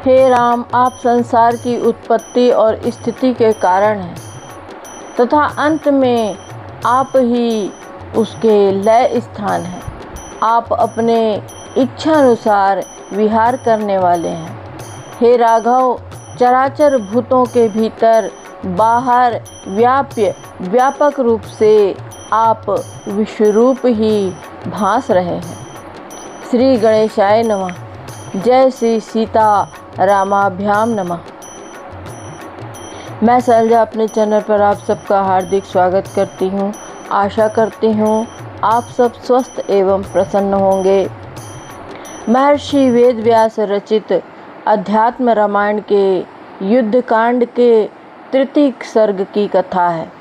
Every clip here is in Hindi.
हे राम, आप संसार की उत्पत्ति और स्थिति के कारण हैं तथा अंत में आप ही उसके लय स्थान हैं। आप अपने इच्छानुसार विहार करने वाले हैं। हे राघव, चराचर भूतों के भीतर बाहर व्यापक रूप से आप विश्वरूप ही भास रहे हैं। श्री गणेशाय नमः। जय श्री सीता रामाभ्याम नमः। मैं शैलजा अपने चैनल पर आप सबका हार्दिक स्वागत करती हूँ। आशा करती हूँ आप सब स्वस्थ एवं प्रसन्न होंगे। महर्षि वेद व्यास रचित अध्यात्म रामायण के युद्धकांड के तृतीय सर्ग की कथा है।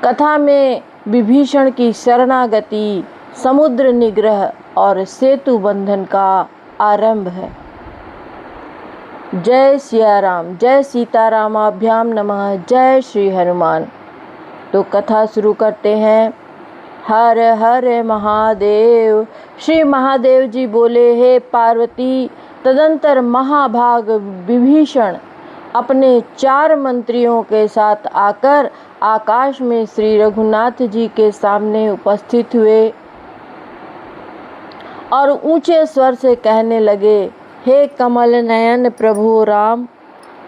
कथा में विभीषण की शरणागति, समुद्र निग्रह और सेतु बंधन का आरंभ है। जय सिया राम, जय सीतारामाभ्याम नमः, जय श्री हनुमान। तो कथा शुरू करते हैं। हर हर महादेव। श्री महादेव जी बोले, हे पार्वती, तदंतर महाभाग विभीषण अपने 4 मंत्रियों के साथ आकर आकाश में श्री रघुनाथ जी के सामने उपस्थित हुए और ऊंचे स्वर से कहने लगे, हे कमल नयन प्रभु राम,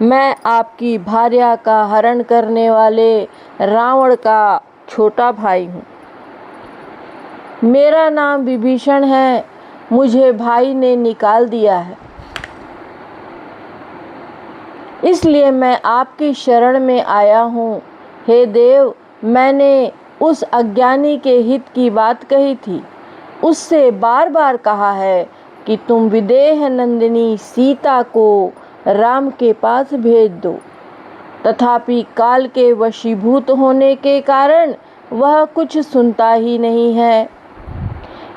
मैं आपकी भार्या का हरण करने वाले रावण का छोटा भाई हूँ। मेरा नाम विभीषण है। मुझे भाई ने निकाल दिया है, इसलिए मैं आपकी शरण में आया हूँ। हे देव, मैंने उस अज्ञानी के हित की बात कही थी। उससे बार बार कहा है कि तुम विदेह नंदिनी सीता को राम के पास भेज दो, तथापि काल के वशीभूत होने के कारण वह कुछ सुनता ही नहीं है।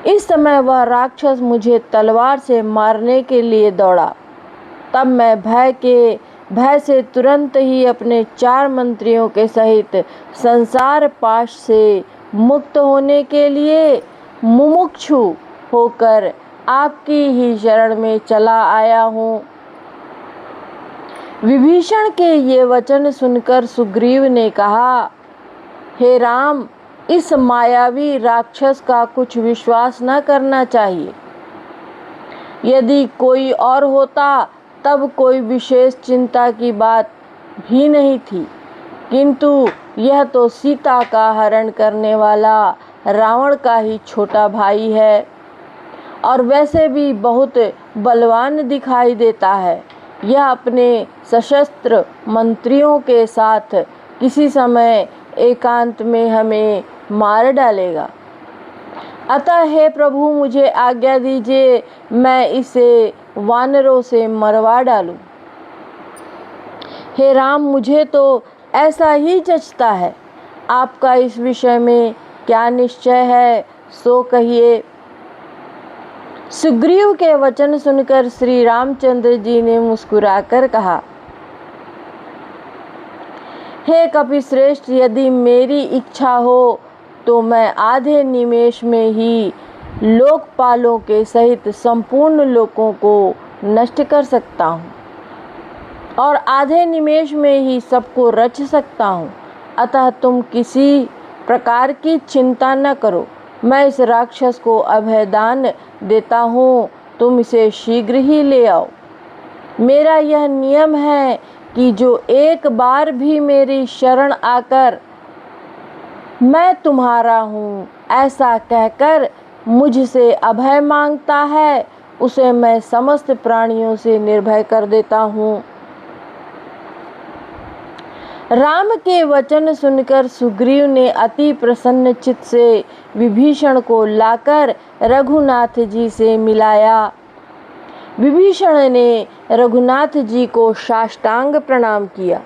इस समय वह राक्षस मुझे तलवार से मारने के लिए दौड़ा। तब मैं भय से तुरंत ही अपने 4 मंत्रियों के सहित संसार पाश से मुक्त होने के लिए मुमुक्षु होकर आपकी ही शरण में चला आया हूँ। विभीषण के ये वचन सुनकर सुग्रीव ने कहा, हे राम, इस मायावी राक्षस का कुछ विश्वास न करना चाहिए। यदि कोई और होता तब कोई विशेष चिंता की बात भी नहीं थी, किंतु यह तो सीता का हरण करने वाला रावण का ही छोटा भाई है और वैसे भी बहुत बलवान दिखाई देता है। यह अपने सशस्त्र मंत्रियों के साथ किसी समय एकांत में हमें मार डालेगा। अतः हे प्रभु, मुझे आज्ञा दीजिए, मैं इसे वानरों से मरवा डालूं। हे राम, मुझे तो ऐसा ही जचता है। आपका इस विषय में क्या निश्चय है, सो कहिए। सुग्रीव के वचन सुनकर श्री रामचंद्र जी ने मुस्कुराकर कहा, हे कपिश्रेष्ठ, यदि मेरी इच्छा हो तो मैं आधे निमेष में ही लोकपालों के सहित संपूर्ण लोकों को नष्ट कर सकता हूँ और आधे निमेष में ही सबको रच सकता हूँ। अतः तुम किसी प्रकार की चिंता न करो। मैं इस राक्षस को अभयदान देता हूँ, तुम इसे शीघ्र ही ले आओ। मेरा यह नियम है कि जो एक बार भी मेरी शरण आकर मैं तुम्हारा हूँ ऐसा कहकर मुझसे अभय मांगता है, उसे मैं समस्त प्राणियों से निर्भय कर देता हूँ। राम के वचन सुनकर सुग्रीव ने अति प्रसन्न चित्त से विभीषण को लाकर रघुनाथ जी से मिलाया। विभीषण ने रघुनाथ जी को साष्टांग प्रणाम किया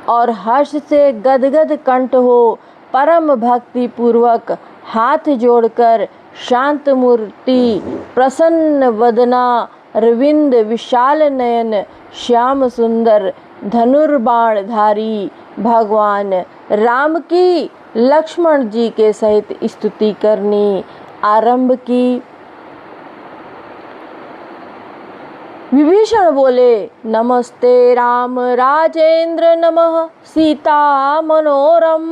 और हर्ष से गदगद कंठ हो परम भक्ति पूर्वक हाथ जोड़कर शांत मूर्ति, प्रसन्न वदना, रविंद विशाल नयन, श्याम सुंदर धनुर्बाणधारी भगवान राम की लक्ष्मण जी के सहित स्तुति करनी आरंभ की। विभीषण बोले, नमस्ते राम राजेंद्र, नमः सीता मनोरम,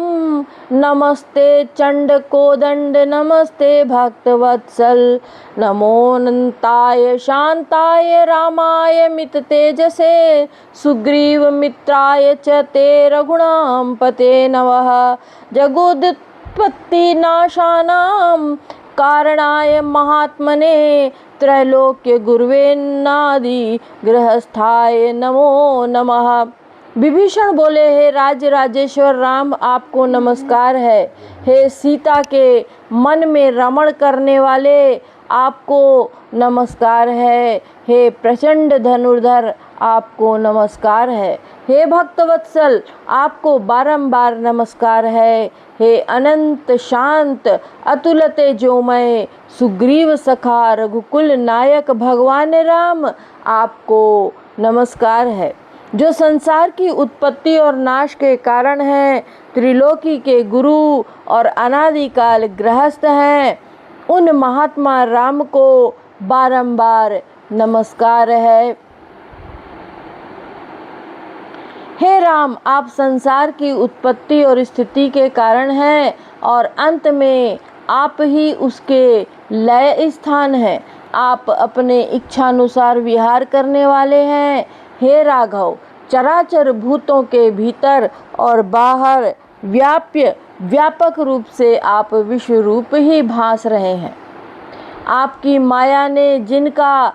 नमस्ते चंड कोदंड, नमस्ते भक्तवत्सल, नमो अनंताय शांताय रामाय मित तेजसे, सुग्रीव मित्राय च ते रघुणां पते नमः, जगोदुत्पत्ति नाशानां कारणाय महात्मने, त्रैलोक्य गुरुवे नादि गृहस्थाय नमो नमः। विभीषण बोले, हे राजेश्वर राम, आपको नमस्कार है। हे सीता के मन में रमण करने वाले, आपको नमस्कार है। हे प्रचंड धनुर्धर, आपको नमस्कार है। हे भक्तवत्सल, आपको बारंबार नमस्कार है। हे अनंत शांत अतुल तेजोमय सुग्रीव सखा रघुकुल नायक भगवान राम, आपको नमस्कार है। जो संसार की उत्पत्ति और नाश के कारण हैं, त्रिलोकी के गुरु और अनादिकाल गृहस्थ हैं, उन महात्मा राम को बारंबार नमस्कार है। हे राम, आप संसार की उत्पत्ति और स्थिति के कारण हैं और अंत में आप ही उसके लय स्थान हैं। आप अपने इच्छानुसार विहार करने वाले हैं। हे राघव, चराचर भूतों के भीतर और बाहर व्यापक रूप से आप विश्व रूप ही भास रहे हैं। आपकी माया ने जिनका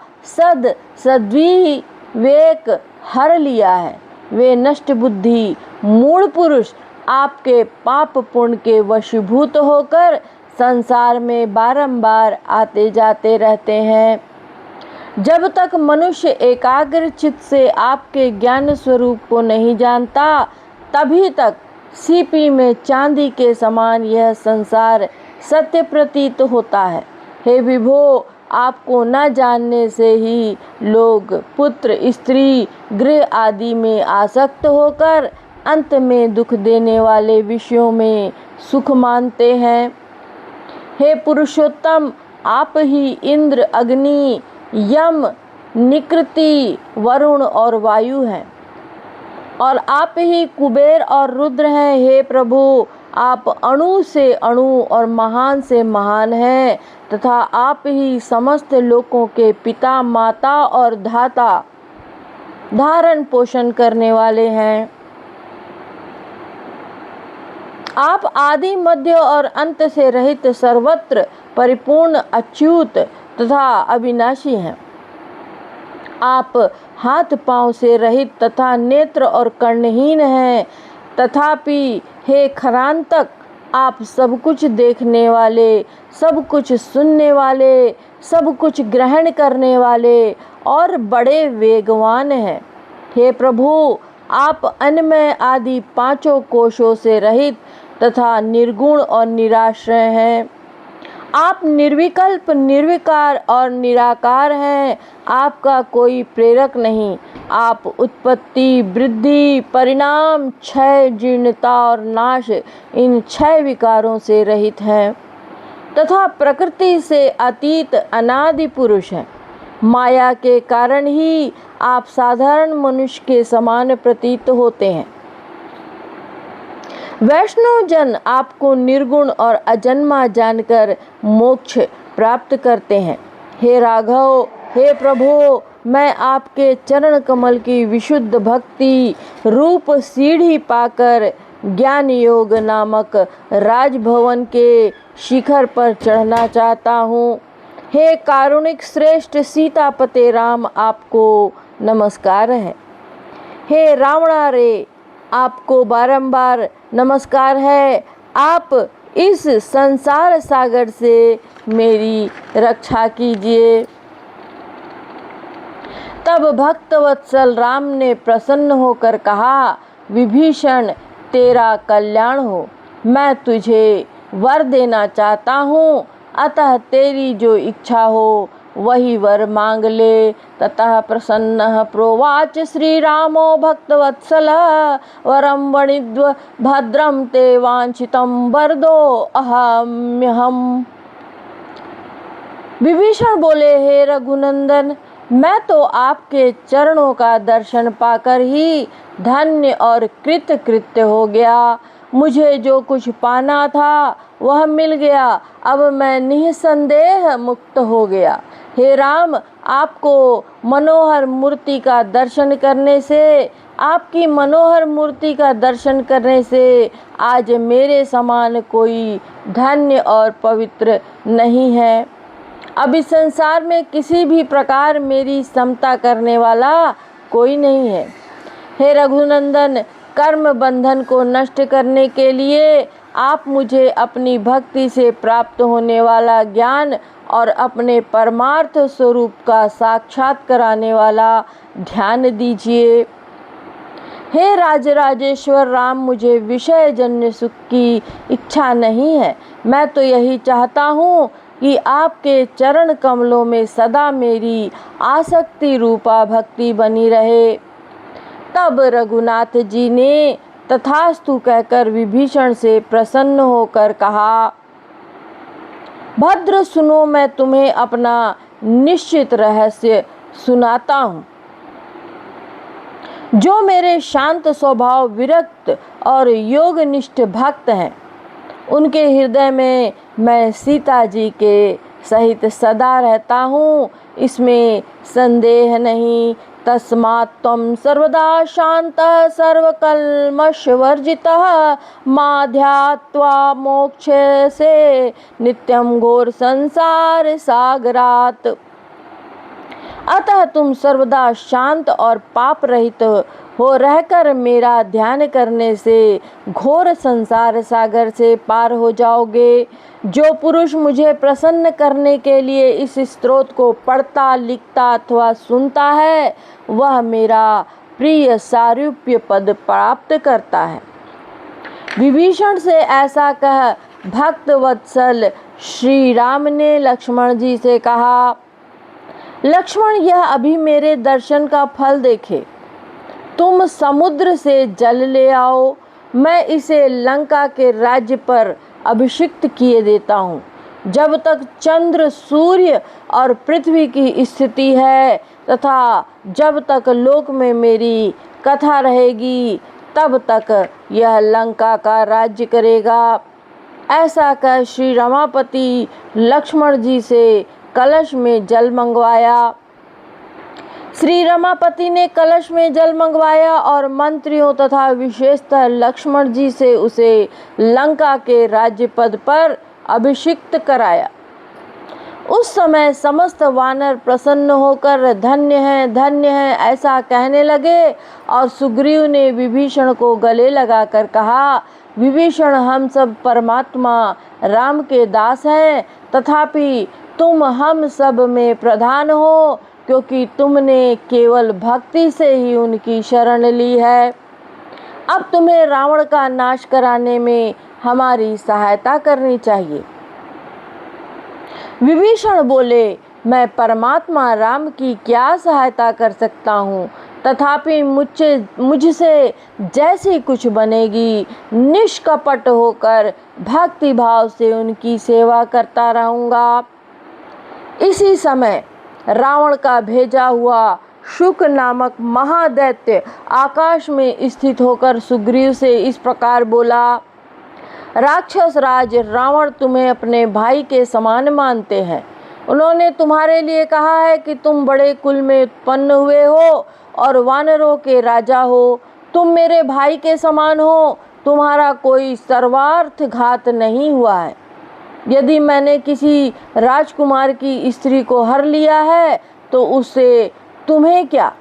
सद्विवेक हर लिया है, वे नष्ट बुद्धि मूढ़ पुरुष आपके पाप पुण्य के वशीभूत होकर संसार में बारंबार आते जाते रहते हैं। जब तक मनुष्य एकाग्र चित्त से आपके ज्ञान स्वरूप को नहीं जानता, तभी तक सीपी में चांदी के समान यह संसार सत्य प्रतीत होता है। हे विभो, आपको न जानने से ही लोग पुत्र, स्त्री, गृह आदि में आसक्त होकर अंत में दुख देने वाले विषयों में सुख मानते हैं। हे पुरुषोत्तम, आप ही इंद्र, अग्नि, यम, निकृति, वरुण और वायु हैं, और आप ही कुबेर और रुद्र हैं। हे प्रभु, आप अणु से अणु और महान से महान हैं, तथा आप ही समस्त लोकों के पिता, माता और धाता, धारण पोषण करने वाले हैं। आप आदि, मध्य और अंत से रहित, सर्वत्र परिपूर्ण, अच्युत तथा अविनाशी हैं। आप हाथ पांव से रहित तथा नेत्र और कर्णहीन हैं, तथापि हे खरांतक, आप सब कुछ देखने वाले, सब कुछ सुनने वाले, सब कुछ ग्रहण करने वाले और बड़े वेगवान हैं। हे प्रभु, आप अन्नमय आदि पांचों कोशों से रहित तथा निर्गुण और निराश्रय हैं। आप निर्विकल्प, निर्विकार और निराकार हैं। आपका कोई प्रेरक नहीं। आप उत्पत्ति, वृद्धि, परिणाम, क्षय, जीर्णता और नाश, इन 6 विकारों से रहित हैं तथा प्रकृति से अतीत अनादि पुरुष हैं। माया के कारण ही आप साधारण मनुष्य के समान प्रतीत होते हैं। वैष्णव जन आपको निर्गुण और अजन्मा जानकर मोक्ष प्राप्त करते हैं। हे राघव, हे प्रभु, मैं आपके चरण कमल की विशुद्ध भक्ति रूप सीढ़ी पाकर ज्ञान योग नामक राजभवन के शिखर पर चढ़ना चाहता हूँ। हे कारुणिक श्रेष्ठ सीतापते राम, आपको नमस्कार है। हे रावणारे, आपको बारंबार नमस्कार है। आप इस संसार सागर से मेरी रक्षा कीजिए। तब भक्तवत्सल राम ने प्रसन्न होकर कहा, विभीषण, तेरा कल्याण हो। मैं तुझे वर देना चाहता हूँ, अतः तेरी जो इच्छा हो वही वर मांग ले। ततः प्रसन्नः प्रोवाच श्रीरामो भक्तवत्सलः, वरं वणिद्व भद्रं ते वांछितं वरदो अहम्यहम्। विभीषण बोले, हे रघुनंदन, मैं तो आपके चरणों का दर्शन पाकर ही धन्य और कृतकृत्य हो गया। मुझे जो कुछ पाना था वह मिल गया। अब मैं निःसंदेह मुक्त हो गया। हे राम, आपको मनोहर मूर्ति का दर्शन करने से, आपकी मनोहर मूर्ति का दर्शन करने से आज मेरे समान कोई धन्य और पवित्र नहीं है। अब इस संसार में किसी भी प्रकार मेरी समता करने वाला कोई नहीं है। हे रघुनंदन, कर्म बंधन को नष्ट करने के लिए आप मुझे अपनी भक्ति से प्राप्त होने वाला ज्ञान और अपने परमार्थ स्वरूप का साक्षात कराने वाला ध्यान दीजिए। हे राजराजेश्वर राम, मुझे विषय जन्य सुख की इच्छा नहीं है। मैं तो यही चाहता हूँ कि आपके चरण कमलों में सदा मेरी आसक्ति रूपा भक्ति बनी रहे। तब रघुनाथ जी ने तथास्तु कहकर विभीषण से प्रसन्न होकर कहा, भद्र सुनो, मैं तुम्हें अपना निश्चित रहस्य सुनाता हूँ। जो मेरे शांत स्वभाव, विरक्त और योगनिष्ठ भक्त हैं, उनके हृदय में मैं सीता जी के सहित सदा रहता हूँ, इसमें संदेह नहीं। तस्मात् त्वं सर्वदा शान्तः सर्वकल्मषवर्जितः मां ध्यात्वा मोक्ष्यसे नित्यं घोर संसार सागरात्। अतः तुम सर्वदा शांत और पाप रहित हो रहकर मेरा ध्यान करने से घोर संसार सागर से पार हो जाओगे। जो पुरुष मुझे प्रसन्न करने के लिए इस स्तोत्र को पढ़ता, लिखता अथवा सुनता है, वह मेरा प्रिय सारूप्य पद प्राप्त करता है। विभीषण से ऐसा कह भक्त वत्सल श्री राम ने लक्ष्मण जी से कहा, लक्ष्मण, यह अभी मेरे दर्शन का फल देखे। तुम समुद्र से जल ले आओ, मैं इसे लंका के राज्य पर अभिषिक्त किए देता हूँ। जब तक चंद्र, सूर्य और पृथ्वी की स्थिति है तथा जब तक लोक में मेरी कथा रहेगी, तब तक यह लंका का राज्य करेगा। ऐसा कह श्री रमापति लक्ष्मण जी से कलश में जल मंगवाया। श्री रमापति ने कलश में जल मंगवाया और मंत्रियों तथा विशेषतः लक्ष्मण जी से उसे लंका के राज्य पद पर अभिषिक्त कराया। उस समय समस्त वानर प्रसन्न होकर धन्य है, धन्य है ऐसा कहने लगे और सुग्रीव ने विभीषण को गले लगाकर कहा, विभीषण, हम सब परमात्मा राम के दास हैं, तथापि तुम हम सब में प्रधान हो, क्योंकि तुमने केवल भक्ति से ही उनकी शरण ली है। अब तुम्हें रावण का नाश कराने में हमारी सहायता करनी चाहिए। विभीषण बोले, मैं परमात्मा राम की क्या सहायता कर सकता हूँ, तथापि मुझसे जैसी कुछ बनेगी निष्कपट होकर भक्ति भाव से उनकी सेवा करता रहूँगा। इसी समय रावण का भेजा हुआ शुक नामक महादैत्य आकाश में स्थित होकर सुग्रीव से इस प्रकार बोला, राक्षस राज रावण तुम्हें अपने भाई के समान मानते हैं। उन्होंने तुम्हारे लिए कहा है कि तुम बड़े कुल में उत्पन्न हुए हो और वानरों के राजा हो। तुम मेरे भाई के समान हो, तुम्हारा कोई सर्वार्थ घात नहीं हुआ है। यदि मैंने किसी राजकुमार की स्त्री को हर लिया है तो उससे तुम्हें क्या।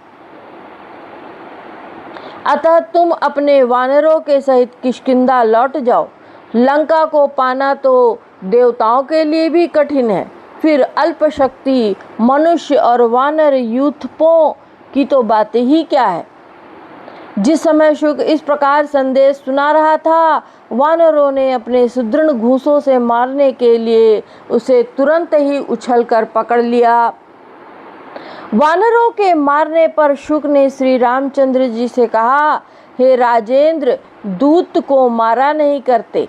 अतः तुम अपने वानरों के सहित किष्किंधा लौट जाओ। लंका को पाना तो देवताओं के लिए भी कठिन है, फिर अल्प शक्ति मनुष्य और वानर यूथपों की तो बातें ही क्या है। जिस समय शुक इस प्रकार संदेश सुना रहा था, वानरों ने अपने सुदृढ़ घूंसों से मारने के लिए उसे तुरंत ही उछलकर पकड़ लिया। वानरों के मारने पर शुक ने श्री रामचंद्र जी से कहा, हे राजेंद्र, दूत को मारा नहीं करते,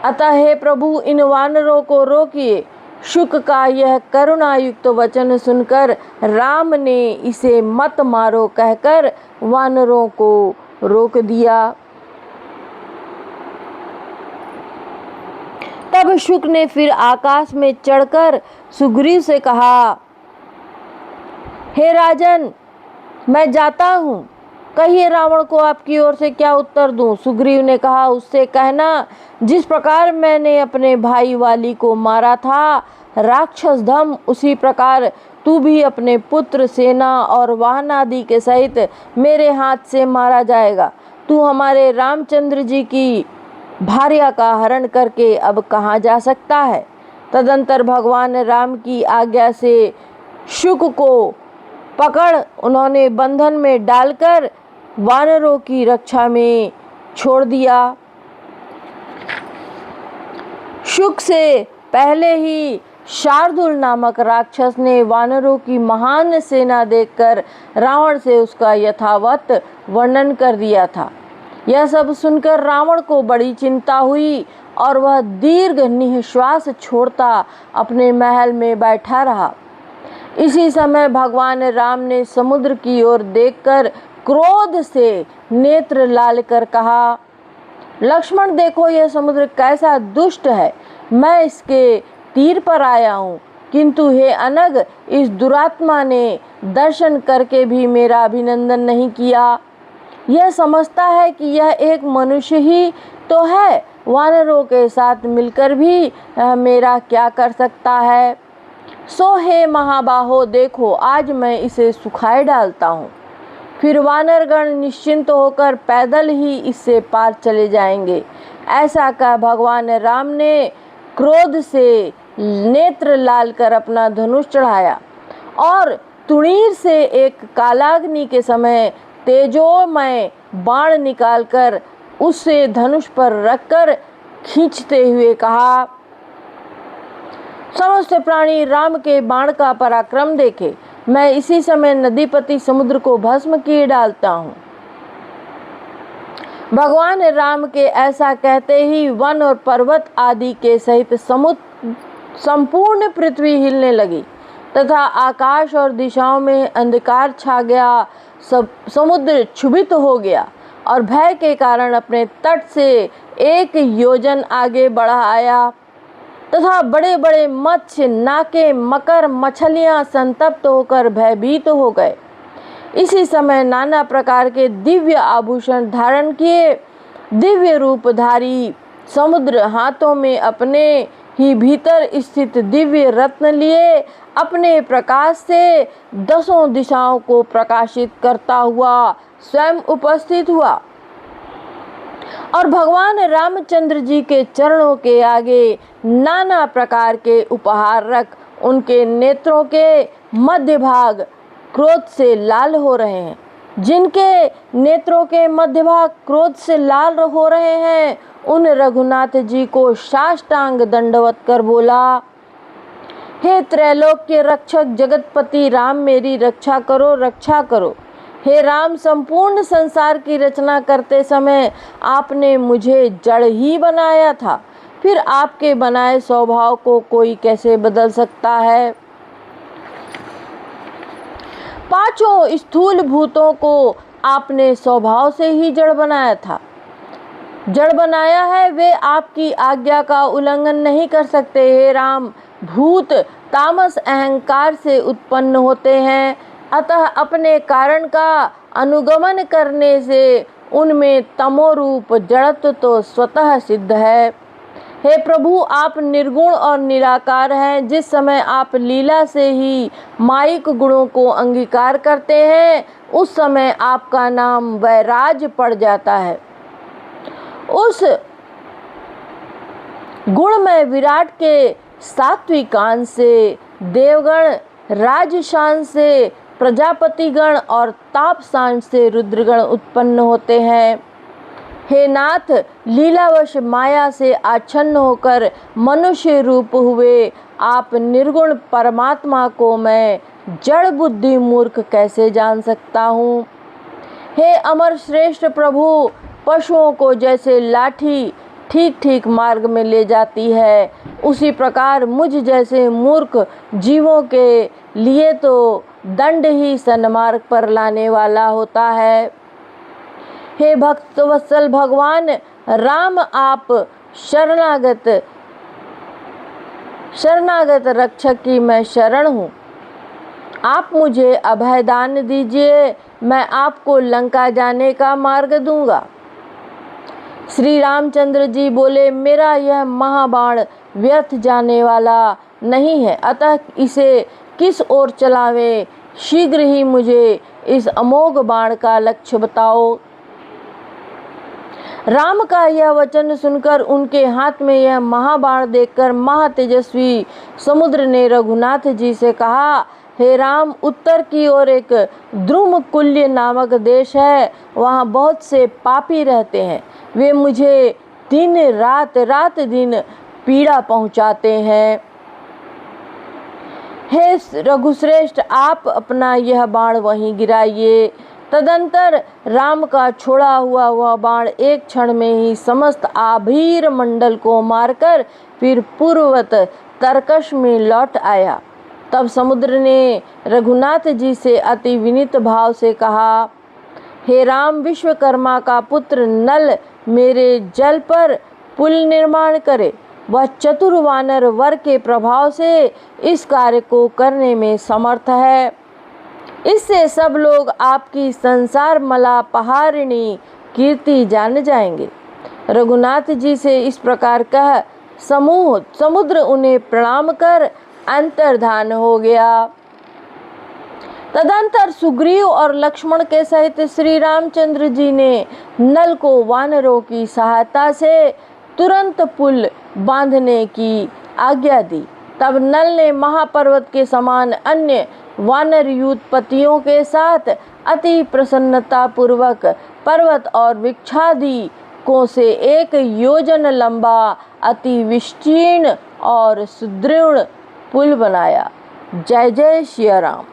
अतः हे प्रभु इन वानरों को रोकिए। शुक का यह करुणायुक्त वचन सुनकर राम ने इसे मत मारो कहकर वानरों को रोक दिया। तब शुक ने फिर आकाश में चढ़कर सुग्रीव से कहा, हे राजन, मैं जाता हूँ, कहिए रावण को आपकी ओर से क्या उत्तर दूं। सुग्रीव ने कहा, उससे कहना, जिस प्रकार मैंने अपने भाई वाली को मारा था राक्षस धम, उसी प्रकार तू भी अपने पुत्र, सेना और वाहन आदि के सहित मेरे हाथ से मारा जाएगा। तू हमारे रामचंद्र जी की भार्या का हरण करके अब कहाँ जा सकता है। तदंतर भगवान राम की आज्ञा से शुक को पकड़ उन्होंने बंधन में डालकर वानरों की रक्षा में छोड़ दिया। शुक से पहले ही शार्दूल नामक राक्षस ने वानरों की महान सेना देखकर रावण से उसका यथावत वर्णन कर दिया था। यह सब सुनकर रावण को बड़ी चिंता हुई और वह दीर्घ निःश्वास छोड़ता अपने महल में बैठा रहा। इसी समय भगवान राम ने समुद्र की ओर देखकर क्रोध से नेत्र लाल कर कहा, लक्ष्मण देखो, यह समुद्र कैसा दुष्ट है। मैं इसके तीर पर आया हूँ, किंतु हे अनग, इस दुरात्मा ने दर्शन करके भी मेरा अभिनंदन नहीं किया। यह समझता है कि यह एक मनुष्य ही तो है, वानरों के साथ मिलकर भी मेरा क्या कर सकता है। सो हे महाबाहो, देखो आज मैं इसे सुखाए डालता हूँ, फिर वानरगण निश्चिंत होकर पैदल ही इससे पार चले जाएंगे। ऐसा कह भगवान राम ने क्रोध से नेत्र लाल कर अपना धनुष चढ़ाया और तुणीर से एक कालाग्नि के समय तेजोमय बाण निकालकर उससे धनुष पर रखकर खींचते हुए कहा, समस्त प्राणी राम के बाण का पराक्रम देखे, मैं इसी समय नदीपति समुद्र को भस्म किए डालता हूँ। भगवान राम के ऐसा कहते ही वन और पर्वत आदि के सहित संपूर्ण पृथ्वी हिलने लगी तथा आकाश और दिशाओं में अंधकार छा गया। समुद्र क्षुभित हो गया और भय के कारण अपने तट से 1 योजन आगे बढ़ा आया तथा बड़े बड़े मत्स्य, नाके, मकर, मछलियां संतप्त होकर भयभीत हो गए। इसी समय नाना प्रकार के दिव्य आभूषण धारण किए दिव्य रूपधारी समुद्र हाथों में अपने ही भीतर स्थित दिव्य रत्न लिए अपने प्रकाश से 10 दिशाओं को प्रकाशित करता हुआ स्वयं उपस्थित हुआ और भगवान रामचंद्र जी के चरणों के आगे नाना प्रकार के उपहार रख उनके नेत्रों के मध्य भाग क्रोध से लाल हो रहे हैं। जिनके नेत्रों के मध्य भाग क्रोध से लाल हो रहे हैं उन रघुनाथ जी को साष्टांग दंडवत कर बोला, हे त्रैलोक के रक्षक जगतपति राम, मेरी रक्षा करो, रक्षा करो। हे राम, संपूर्ण संसार की रचना करते समय आपने मुझे जड़ ही बनाया था, फिर आपके बनाए स्वभाव को कोई कैसे बदल सकता है। पांचों स्थूल भूतों को आपने स्वभाव से ही जड़ बनाया था, जड़ बनाया है, वे आपकी आज्ञा का उल्लंघन नहीं कर सकते। हे राम, भूत तामस अहंकार से उत्पन्न होते हैं, अतः अपने कारण का अनुगमन करने से उनमें तमोरूप जड़त्व तो स्वतः सिद्ध है। हे प्रभु, आप निर्गुण और निराकार हैं। जिस समय आप लीला से ही मायिक गुणों को अंगीकार करते हैं उस समय आपका नाम वैराज पड़ जाता है। उस गुणमय विराट के सात्विकांश से देवगण, राजशान से प्रजापतिगण और तापशान से रुद्रगण उत्पन्न होते हैं। हे नाथ, लीलावश माया से आच्छन्न होकर मनुष्य रूप हुए आप निर्गुण परमात्मा को मैं जड़ बुद्धि मूर्ख कैसे जान सकता हूँ। हे अमर श्रेष्ठ प्रभु, पशुओं को जैसे लाठी ठीक ठीक मार्ग में ले जाती है, उसी प्रकार मुझ जैसे मूर्ख जीवों के लिए तो दंड ही सन्मार्ग पर लाने वाला होता है। हे भक्तवत्सल भगवान राम, आप शरणागत रक्षक की मैं शरण हूँ। आप मुझे अभय दान दीजिए, मैं आपको लंका जाने का मार्ग दूंगा। श्री रामचंद्र जी बोले, मेरा यह महाबाण व्यर्थ जाने वाला नहीं है, अतः इसे किस ओर चलावे, शीघ्र ही मुझे इस अमोघ बाण का लक्ष्य बताओ। राम का यह वचन सुनकर, उनके हाथ में यह महाबाण देखकर महातेजस्वी समुद्र ने रघुनाथ जी से कहा, हे राम, उत्तर की ओर एक द्रुमकुल्य नामक देश है, वहाँ बहुत से पापी रहते हैं। वे मुझे दिन रात दिन पीड़ा पहुँचाते हैं। हे रघुश्रेष्ठ, आप अपना यह बाण वहीं गिराइए। तदंतर राम का छोड़ा हुआ वह बाण एक क्षण में ही समस्त आभीर मंडल को मारकर फिर पूर्ववत तरकश में लौट आया। तब समुद्र ने रघुनाथ जी से अति विनीत भाव से कहा, हे राम, विश्वकर्मा का पुत्र नल मेरे जल पर पुल निर्माण करे। वह चतुर वानर वर के प्रभाव से इस कार्य को करने में समर्थ है। इससे सब लोग आपकी संसार मला पहारिणी कीर्ति जान जाएंगे। रघुनाथ जी से इस प्रकार कह समुद्र उन्हें प्रणाम कर अंतर्धान हो गया। तदंतर सुग्रीव और लक्ष्मण के सहित श्री रामचंद्र जी ने नल को वानरों की सहायता से तुरंत पुल बांधने की आज्ञा दी। तब नल ने महापर्वत के समान अन्य वानर युद्धपतियों के साथ अति प्रसन्नता पूर्वक पर्वत और वृक्षादि को से 1 योजन लंबा अति विस्तीर्ण और सुदृढ़ पुल बनाया। जय जय श्री राम।